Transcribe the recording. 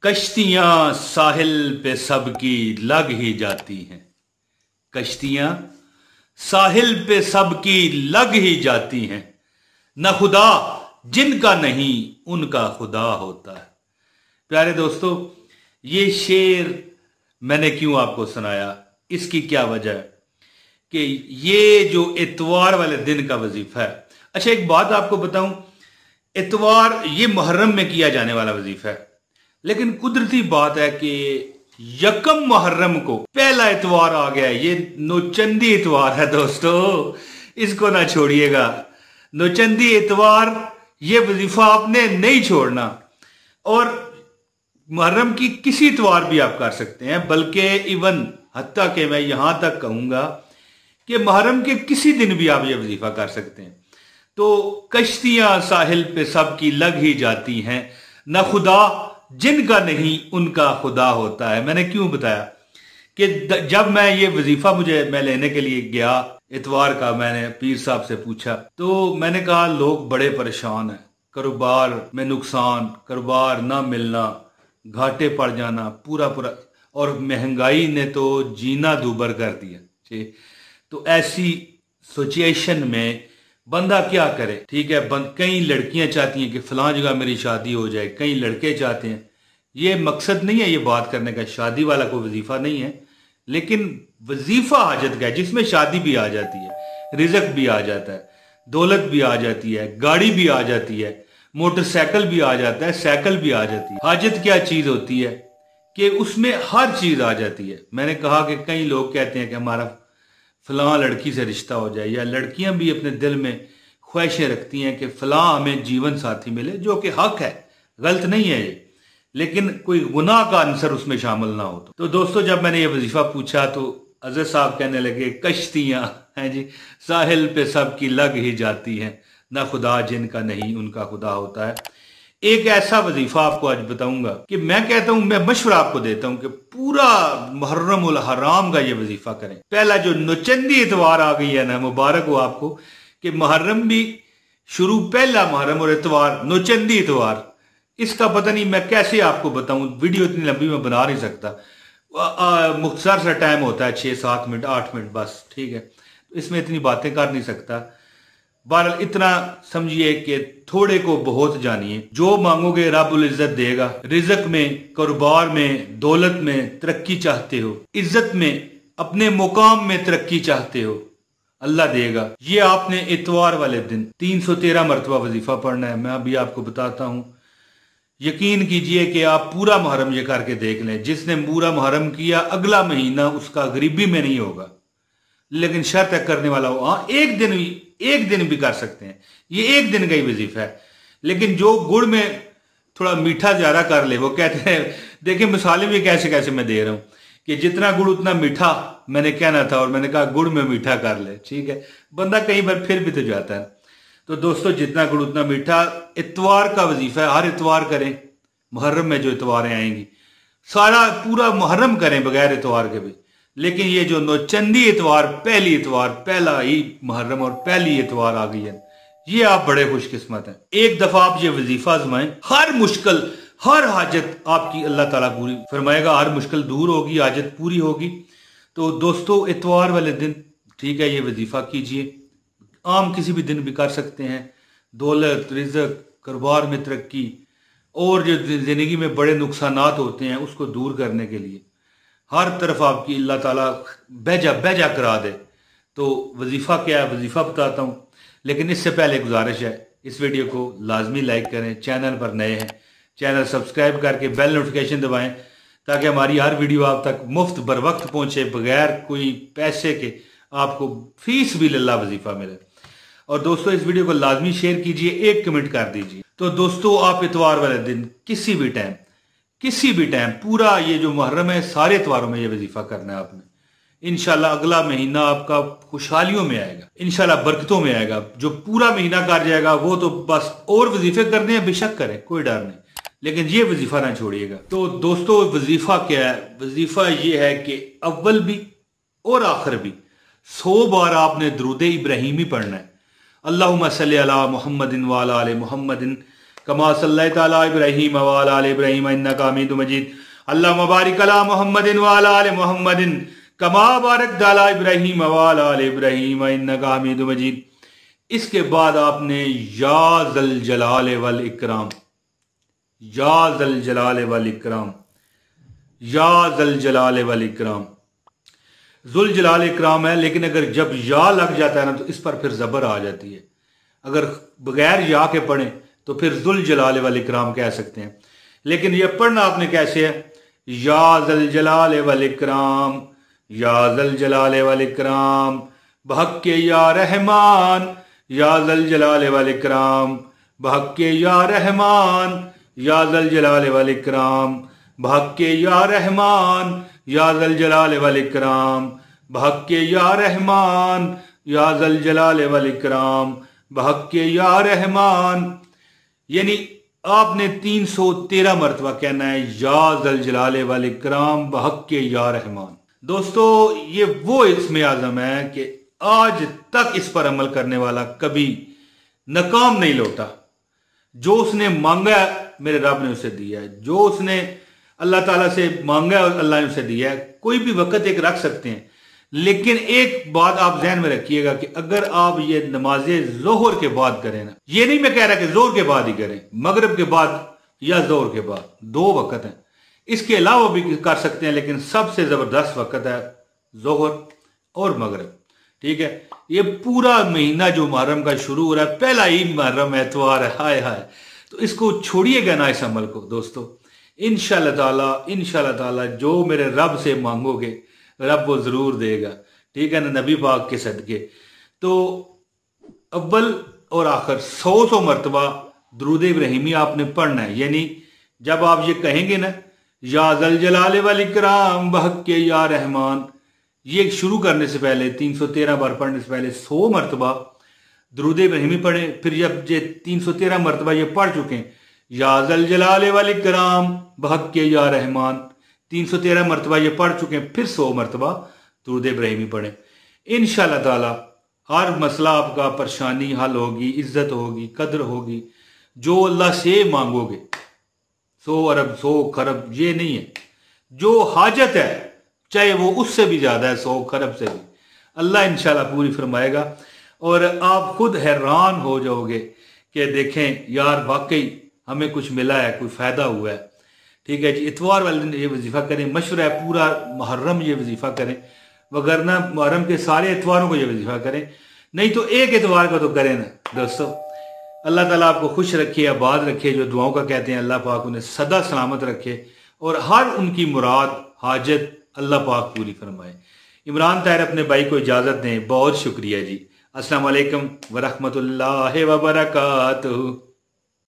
कश्तियां साहिल पे सबकी लग ही जाती हैं। कश्तियां साहिल पे सबकी लग ही जाती हैं। न खुदा जिनका नहीं उनका खुदा होता है। प्यारे दोस्तों, ये शेर मैंने क्यों आपको सुनाया, इसकी क्या वजह है कि ये जो इतवार वाले दिन का वजीफा है। अच्छा, एक बात आपको बताऊं, इतवार ये मुहर्रम में किया जाने वाला वजीफा है, लेकिन कुदरती बात है कि यकम मुहर्रम को पहला इतवार आ गया। ये नौचंदी इतवार है दोस्तों, इसको ना छोड़िएगा। नौचंदी इतवार, ये वजीफा आपने नहीं छोड़ना। और मुहर्रम की किसी इतवार भी आप कर सकते हैं, बल्कि इवन हत्ता के मैं यहां तक कहूंगा कि मुहर्रम के किसी दिन भी आप ये वजीफा कर सकते हैं। तो कश्तियां साहिल पे सबकी लग ही जाती हैं, न खुदा जिनका नहीं उनका खुदा होता है। मैंने क्यों बताया कि जब मैं ये वजीफा मैं लेने के लिए गया इतवार का, मैंने पीर साहब से पूछा तो मैंने कहा लोग बड़े परेशान हैं, कारोबार में नुकसान, कारोबार ना मिलना, घाटे पड़ जाना पूरा, और महंगाई ने तो जीना दूबर कर दिया। तो ऐसी सिचुएशन में बंदा क्या करे, ठीक है। कई लड़कियां चाहती हैं कि फलां जगह मेरी शादी हो जाए, कई लड़के चाहते हैं। ये मकसद नहीं है ये बात करने का, शादी वाला कोई वजीफा नहीं है, लेकिन वजीफा हाजत का है जिसमें शादी भी आ जाती है, रिजक भी आ जाता है, दौलत भी आ जाती है, गाड़ी भी आ जाती है, मोटरसाइकिल भी आ जाता है, साइकिल भी आ जाती है। हाजत क्या चीज होती है कि उसमें हर चीज आ जाती है। मैंने कहा कि कई लोग कहते हैं कि हमारा फलां लड़की से रिश्ता हो जाए, या लड़कियां भी अपने दिल में ख्वाहिशें रखती हैं कि फलां हमें जीवन साथी मिले, जो कि हक है, गलत नहीं है ये, लेकिन कोई गुनाह का अंसर उसमें शामिल ना हो। तो दोस्तों, जब मैंने ये वजीफा पूछा तो अजहर साहब कहने लगे कश्तियां हैं जी साहिल पे सबकी लग ही जाती हैं, ना खुदा जिनका नहीं उनका खुदा होता है। एक ऐसा वजीफा आपको आज बताऊंगा कि मैं कहता हूं, मैं मशवरा आपको देता हूं कि पूरा मुहर्रम उल हराम का ये वजीफा करें। पहला जो नौचंदी इतवार आ गई है ना, मुबारक हो आपको कि मुहर्रम भी शुरू, पहला मुहर्रम और इतवार, नौचंदी इतवार। इसका पता नहीं मैं कैसे आपको बताऊं, वीडियो इतनी लंबी मैं बना नहीं सकता। मुख्तसर सा टाइम होता है, 6-7 मिनट 8 मिनट बस, ठीक है। तो इसमें इतनी बातें कर नहीं सकता। बहरहाल इतना समझिए कि थोड़े को बहुत जानिए। जो मांगोगे रब्बुल इज्जत देगा। रिज़्क में, कारोबार में, दौलत में तरक्की चाहते हो, इज्जत में, अपने मुकाम में तरक्की चाहते हो, अल्लाह देगा। ये आपने इतवार वाले दिन 313 मरतबा वजीफा पढ़ना है। मैं अभी आपको बताता हूं, यकीन कीजिए कि आप पूरा मुहर्रम ये करके देख लें। जिसने पूरा मुहर्रम किया, अगला महीना उसका गरीबी में नहीं होगा, लेकिन शर्त है करने वाला हो। हाँ, एक दिन भी कर सकते हैं, ये एक दिन का ही वजीफा है। लेकिन जो गुड़ में थोड़ा मीठा ज्यादा कर ले, वो कहते हैं, देखिए मिसालें भी कैसे कैसे मैं दे रहा हूं कि जितना गुड़ उतना मीठा मैंने कहना था, और मैंने कहा गुड़ में मीठा कर ले, ठीक है। बंदा कई बार फिर भी तो जाता है। तो दोस्तों, जितना गुड़ उतना मीठा, इतवार का वजीफा है, हर इतवार करें। मुहर्रम में जो इतवारें आएंगी, सारा पूरा मुहर्रम करें बगैर इतवार के भी। लेकिन ये जो नौचंदी इतवार, पहली इतवार, पहला ही मुहर्रम और पहली इतवार आ गई है, ये आप बड़े खुशकिस्मत हैं। एक दफा आप ये वजीफा आजमाएं, हर मुश्किल, हर हाजत आपकी अल्लाह ताला पूरी फरमाएगा, हर मुश्किल दूर होगी, हाजत पूरी होगी। तो दोस्तों, इतवार वाले दिन, ठीक है, ये वजीफा कीजिए। आम किसी भी दिन भी कर सकते हैं। दौलत, रिज़्क, कारोबार में तरक्की, और जो जिंदगी में बड़े नुकसानात होते हैं उसको दूर करने के लिए हर तरफ आपकी अल्लाह ताला बेजा करा दे। तो वजीफा क्या है, वजीफा बताता हूँ, लेकिन इससे पहले गुजारिश है, इस वीडियो को लाजमी लाइक करें। चैनल पर नए हैं, चैनल सब्सक्राइब करके बेल नोटिफिकेशन दबाएं, ताकि हमारी हर वीडियो आप तक मुफ्त बर वक्त पहुंचे, बगैर कोई पैसे के आपको फीस भी लल्ला वजीफा मिले। और दोस्तों, इस वीडियो को लाजमी शेयर कीजिए, एक कमेंट कर दीजिए। तो दोस्तों, आप इतवार वाले दिन किसी भी टाइम पूरा ये जो मुहर्रम है, सारे इतवारों में ये वजीफा करना है आपने। इंशाल्लाह अगला महीना आपका खुशहालियों में आएगा, इंशाल्लाह बरकतों में आएगा। जो पूरा महीना कर जाएगा वो तो बस, और वजीफे करने हैं बेशक करें, कोई डर नहीं, लेकिन ये वजीफा ना छोड़िएगा। तो दोस्तों, वजीफा क्या है? वजीफा ये है कि अव्वल भी और आखिर भी 100 बार आपने दुरूद इब्राहिमी पढ़ना है। अल्लाहुम्मा सल्ली अला मुहम्मदिन व अला आलि मुहम्मदिन कमा सल्लैता अला इब्राहीम व अला आलि इब्राहीम इन्नका हमीदुम मजीद। अल्लाहुम्मा बारिक अला मुहम्मदिन व अला आलि मुहम्मदिन कमा बारकता अला इब्राहीम व अला आलि इब्राहीम इन्नका हमीदुम मजीद। इसके बाद आपने या ज़ल जलाल वल इकराम, या ज़ल जलाल वल इकराम, या ज़ल जलाल वल इकराम। ज़ुल जलाल इकराम है, लेकिन अगर जब या लग जाता है ना तो इस पर फिर ज़बर आ जाती है। अगर बगैर या के पढ़ें तो फिर ज़ुल जलाल वल इकराम कह सकते हैं, लेकिन ये पढ़ना आपने कैसे है? या ज़ल जलाल वल इकराम, या ज़ल जलाल वल इकराम, बहक़ या रहमान, या ज़ल जलाल वल इकराम, बहक़ या रहमान, या ज़ल जलाल वल इकराम, बहक़ या रहमान, या ज़ल जलाल वल इकराम, बहक़ या रहमान, या ज़ल जलाल वल इकराम, बहक़ या रहमान। यानी आपने 313 मरतबा कहना है या ज़ल जलाल वल इकराम बहक़ या रहमान। दोस्तों, ये वो इस्म आज़म है कि आज तक इस पर अमल करने वाला कभी नाकाम नहीं लौटा। जो उसने मांगा मेरे रब ने उसे दिया है, जो उसने अल्लाह ताला से मांगा और अल्लाह ने उसे दिया है। कोई भी वक़्त एक रख सकते हैं, लेकिन एक बात आप जहन में रखिएगा कि अगर आप ये नमाज ज़ोहर के बाद करें ना, ये नहीं मैं कह रहा कि जोहर के बाद ही करें, मगरिब के बाद या जोहर के बाद, 2 वक़्त हैं। इसके अलावा भी कर सकते हैं, लेकिन सबसे ज़बरदस्त वक़्त है जोहर और मगरिब। ठीक है, ये पूरा महीना जो मुहर्रम का शुरू हो रहा है, पहला ही मुहर्रम एतवार है, हाय हाय, तो इसको छोड़िएगा ना इस अमल को दोस्तों। इंशाअल्लाह ताला जो मेरे रब से मांगोगे रब वो ज़रूर देगा। ठीक है ना, नबी पाक के सदके। तो अव्वल और आखिर 100 मरतबा दुरूद इब्राहिमी आपने पढ़ना है। यानी जब आप ये कहेंगे ना या ज़ल जलाल वल इकराम बहक़ या रहमान, ये शुरू करने से पहले 313 बार पढ़ने से पहले 100 मरतबा दुरूद इब्राहिमी पढ़ें। फिर जब ये 313 मरतबा ये पढ़ चुके हैं या ज़ल जलाल वल इकराम बहक़ या रहमान, 313 मरतबा ये पढ़ चुके हैं, फिर 100 मरतबा दुरूद इब्राहिमी पढ़ें। इंशाअल्लाह ताला हर मसला आपका, परेशानी हल होगी, इज्जत होगी, कदर होगी। जो अल्लाह से मांगोगे 100 अरब 100 खरब ये नहीं है, जो हाजत है चाहे वो उससे भी ज़्यादा है, 100 खरब से भी, अल्लाह इंशाअल्लाह पूरी फरमाएगा। और आप खुद हैरान हो जाओगे कि देखें यार वाकई हमें कुछ मिला है, कोई फ़ायदा हुआ है। ठीक है जी, इतवार वाले दिन ये वजीफ़ा करें, मशवरा है पूरा मुहर्रम ये वजीफ़ा करें, वगरना मुहर्रम के सारे इतवारों को ये वजीफ़ा करें, नहीं तो एक इतवार का तो करें ना दोस्तों। अल्लाह ताला आपको खुश रखे, आबाद रखे, जो दुआओं का कहते हैं अल्लाह पाक उन्हें सदा सलामत रखे और हर उनकी मुराद हाजत अल्लाह पाक पूरी फरमाए। इमरान ताहिर अपने भाई को इजाज़त दें, बहुत शुक्रिया जी। अस्सलाम वालेकुम व रहमतुल्लाहि व बरकातुहू।